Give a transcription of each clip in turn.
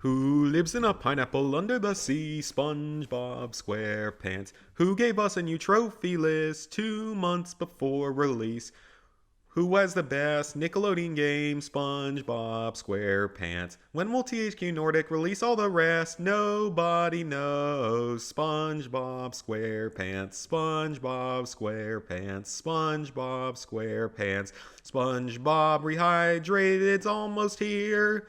Who lives in a pineapple under the sea? SpongeBob SquarePants. Who gave us a new trophy list 2 months before release? Who has the best Nickelodeon game? SpongeBob SquarePants. When will THQ Nordic release all the rest? Nobody knows. SpongeBob SquarePants. SpongeBob SquarePants. SpongeBob SquarePants. SpongeBob Rehydrated. It's almost here.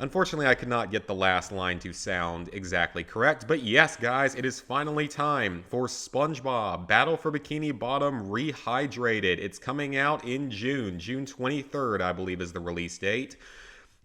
Unfortunately, I could not get the last line to sound exactly correct, but yes, guys, it is finally time for SpongeBob Battle for Bikini Bottom Rehydrated. It's coming out in June. June 23rd, I believe, is the release date.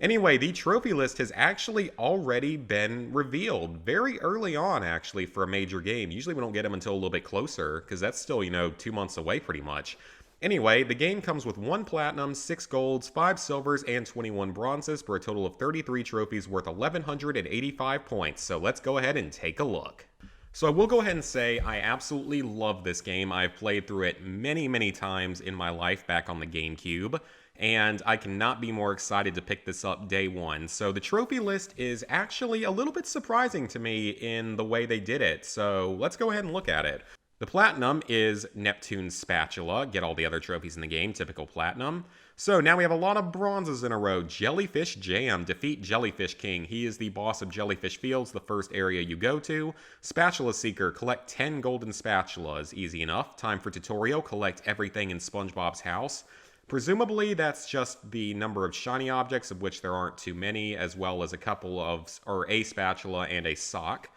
Anyway, the trophy list has actually already been revealed very early on, actually, for a major game. Usually we don't get them until a little bit closer, because that's still, 2 months away pretty much. Anyway, the game comes with 1 platinum, 6 golds, 5 silvers, and 21 bronzes for a total of 33 trophies worth 1,185 points. So let's go ahead and take a look. So I will go ahead and say I absolutely love this game. I've played through it many, many times in my life back on the GameCube, and I cannot be more excited to pick this up day one. So the trophy list is actually a little bit surprising to me in the way they did it. So let's go ahead and look at it. The platinum is Neptune's Spatula. Get all the other trophies in the game, typical platinum. So now we have a lot of bronzes in a row. Jellyfish Jam. Defeat Jellyfish King. He is the boss of Jellyfish Fields, the first area you go to. Spatula Seeker. Collect 10 golden spatulas. Easy enough. Time for tutorial. Collect everything in SpongeBob's house. Presumably that's just the number of shiny objects, of which there aren't too many, as well as a spatula and a sock.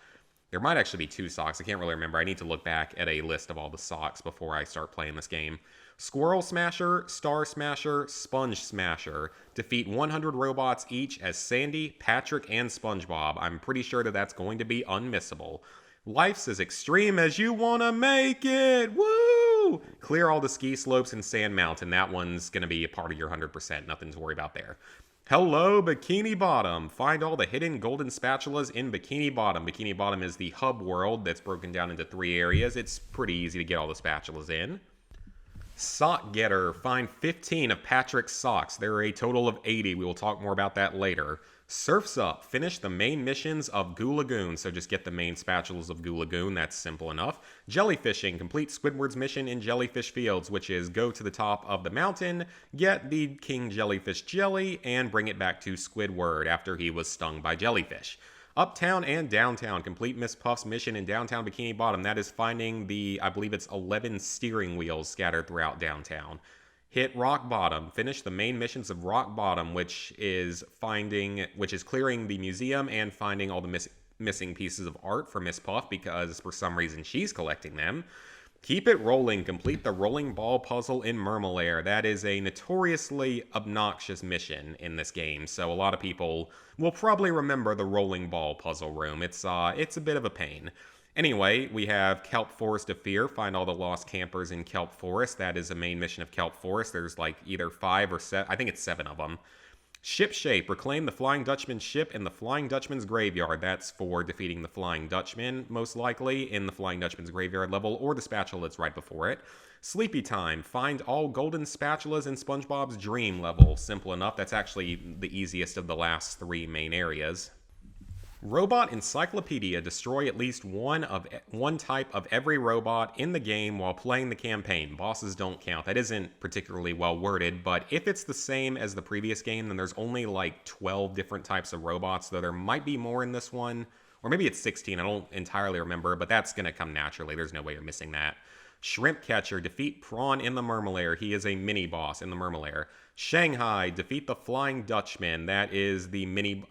There might actually be 2 socks. I can't really remember. I need to look back at a list of all the socks before I start playing this game. Squirrel Smasher, Star Smasher, Sponge Smasher. Defeat 100 robots each as Sandy, Patrick, and SpongeBob. I'm pretty sure that that's going to be unmissable. Life's as extreme as you want to make it. Woo! Clear all the ski slopes in Sand Mountain. That one's going to be a part of your 100%. Nothing to worry about there. Hello, Bikini Bottom. Find all the hidden golden spatulas in Bikini Bottom. Bikini Bottom is the hub world that's broken down into 3 areas. It's pretty easy to get all the spatulas in. Sock Getter. Find 15 of Patrick's socks. There are a total of 80. We will talk more about that later. Surf's Up. Finish the main missions of Goo Lagoon. So just get the main spatulas of Goo Lagoon. That's simple enough. Jellyfishing. Complete Squidward's mission in Jellyfish Fields, which is go to the top of the mountain, get the King Jellyfish Jelly, and bring it back to Squidward after he was stung by jellyfish. Uptown and Downtown. Complete Miss Puff's mission in downtown Bikini Bottom. That is finding I believe it's 11 steering wheels scattered throughout downtown. Hit Rock Bottom. Finish the main missions of Rock Bottom, which is clearing the museum and finding all the missing pieces of art for Miss Puff, because for some reason she's collecting them. Keep It Rolling. Complete the rolling ball puzzle in Mermalair. That is a notoriously obnoxious mission in this game, so a lot of people will probably remember the rolling ball puzzle room. It's a bit of a pain. Anyway, we have Kelp Forest of Fear. Find all the lost campers in Kelp Forest. That is a main mission of Kelp Forest. There's either 5 or 7. I think it's 7 of them. Ship Shape. Reclaim the Flying Dutchman's ship in the Flying Dutchman's graveyard. That's for defeating the Flying Dutchman, most likely, in the Flying Dutchman's graveyard level, or the spatula that's right before it. Sleepy Time. Find all golden spatulas in SpongeBob's dream level. Simple enough. That's actually the easiest of the last 3 main areas. Robot Encyclopedia. Destroy at least one type of every robot in the game while playing the campaign. Bosses don't count. That isn't particularly well worded, but if it's the same as the previous game, then there's only 12 different types of robots, though there might be more in this one. Or maybe it's 16, I don't entirely remember, but that's going to come naturally. There's no way you're missing that. Shrimp Catcher. Defeat Prawn in the Mermalair. He is a mini-boss in the Mermalair. Shanghai. Defeat the Flying Dutchman. That is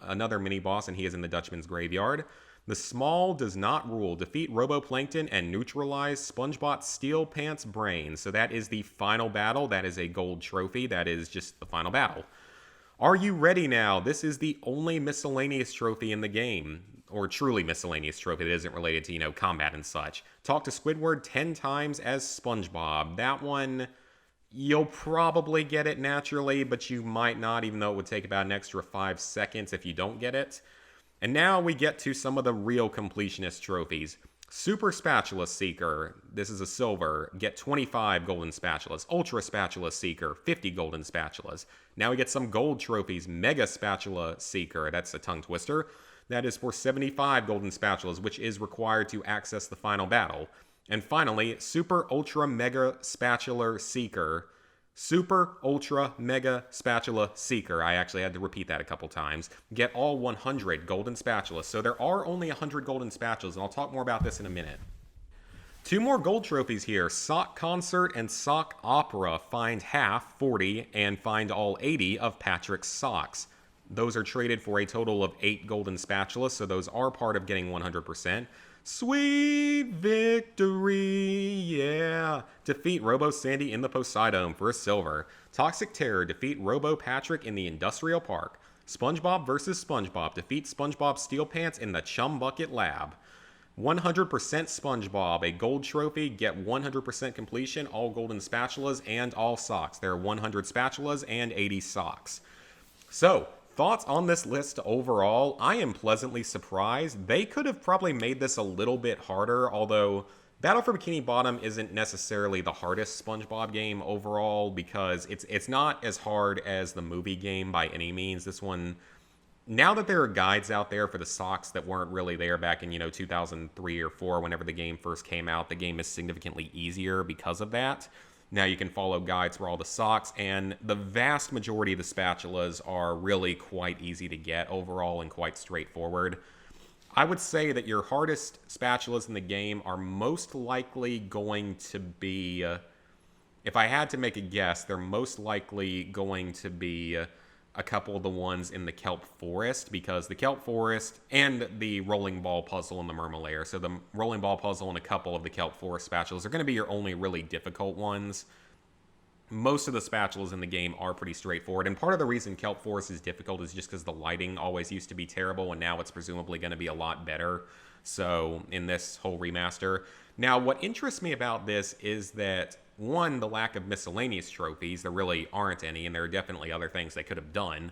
another mini-boss, and he is in the Dutchman's graveyard. The Small Does Not Rule. Defeat Roboplankton and neutralize SpongeBob's Steel Pants brain. So that is the final battle. That is a gold trophy. That is just the final battle. Are you ready now? This is the only miscellaneous trophy in the game. Or truly miscellaneous trophy that isn't related to, combat and such. Talk to Squidward 10 times as SpongeBob. That one, you'll probably get it naturally, but you might not, even though it would take about an extra 5 seconds if you don't get it. And now we get to some of the real completionist trophies. Super Spatula Seeker, this is a silver, get 25 golden spatulas. Ultra Spatula Seeker, 50 golden spatulas. Now we get some gold trophies. Mega Spatula Seeker, that's a tongue twister. That is for 75 golden spatulas, which is required to access the final battle. And finally, Super Ultra Mega Spatula Seeker. Super Ultra Mega Spatula Seeker. I actually had to repeat that a couple times. Get all 100 golden spatulas. So there are only 100 golden spatulas, and I'll talk more about this in a minute. Two more gold trophies here. Sock Concert and Sock Opera. Find half, 40, and find all 80 of Patrick's socks. Those are traded for a total of 8 golden spatulas, so those are part of getting 100%. Sweet victory, yeah. Defeat Robo Sandy in the Poseidon for a silver. Toxic Terror, defeat Robo Patrick in the Industrial Park. SpongeBob vs. SpongeBob, defeat SpongeBob Steel Pants in the Chum Bucket Lab. 100% SpongeBob, a gold trophy, get 100% completion, all golden spatulas, and all socks. There are 100 spatulas and 80 socks. So, thoughts on this list overall? I am pleasantly surprised. They could have probably made this a little bit harder, although Battle for Bikini Bottom isn't necessarily the hardest SpongeBob game overall because it's not as hard as the movie game by any means. This one, now that there are guides out there for the socks that weren't really there back in, 2003 or 4 whenever the game first came out, the game is significantly easier because of that. Now you can follow guides for all the socks, and the vast majority of the spatulas are really quite easy to get overall and quite straightforward. I would say that your hardest spatulas in the game are most likely going to be, if I had to make a guess, they're most likely going to be a couple of the ones in the Kelp Forest, because the Kelp Forest and the Rolling Ball Puzzle and the Mermalair, so the Rolling Ball Puzzle and a couple of the Kelp Forest spatulas are going to be your only really difficult ones. Most of the spatulas in the game are pretty straightforward, and part of the reason Kelp Forest is difficult is just because the lighting always used to be terrible, and now it's presumably going to be a lot better, so in this whole remaster. Now, what interests me about this is that, one, the lack of miscellaneous trophies. There really aren't any, and there are definitely other things they could have done.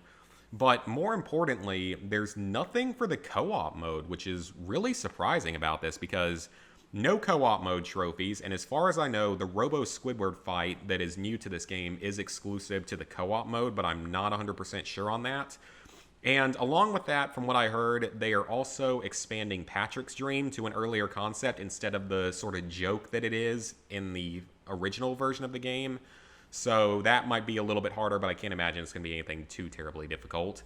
But more importantly, there's nothing for the co-op mode, which is really surprising about this because no co-op mode trophies, and as far as I know, the Robo Squidward fight that is new to this game is exclusive to the co-op mode, but I'm not 100% sure on that. And along with that, from what I heard, they are also expanding Patrick's Dream to an earlier concept instead of the sort of joke that it is in the original version of the game. So that might be a little bit harder, but I can't imagine it's going to be anything too terribly difficult.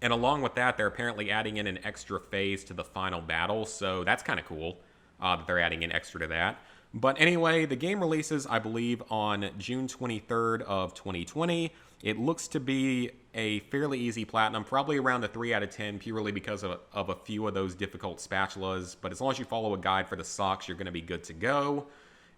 And along with that, they're apparently adding in an extra phase to the final battle, so that's kind of cool that they're adding in extra to that. But anyway, the game releases, I believe, on June 23rd of 2020. It looks to be a fairly easy platinum, probably around a 3 out of 10, purely because of a few of those difficult spatulas. But as long as you follow a guide for the socks, you're going to be good to go.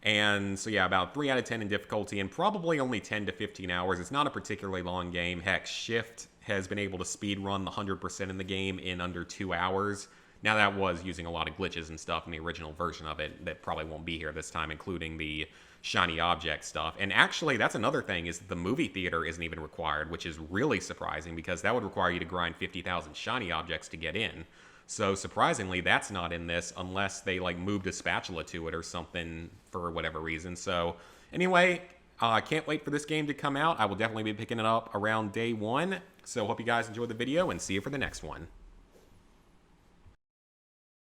And so yeah, about 3 out of 10 in difficulty, and probably only 10 to 15 hours. It's not a particularly long game. Heck, Shift has been able to speedrun the 100% in the game in under 2 hours. Now that was using a lot of glitches and stuff in the original version of it that probably won't be here this time, including the shiny object stuff. And actually, that's another thing, is the movie theater isn't even required, which is really surprising because that would require you to grind 50,000 shiny objects to get in. So surprisingly, that's not in this unless they like moved a spatula to it or something for whatever reason. So anyway, can't wait for this game to come out. I will definitely be picking it up around day 1. So hope you guys enjoyed the video and see you for the next one.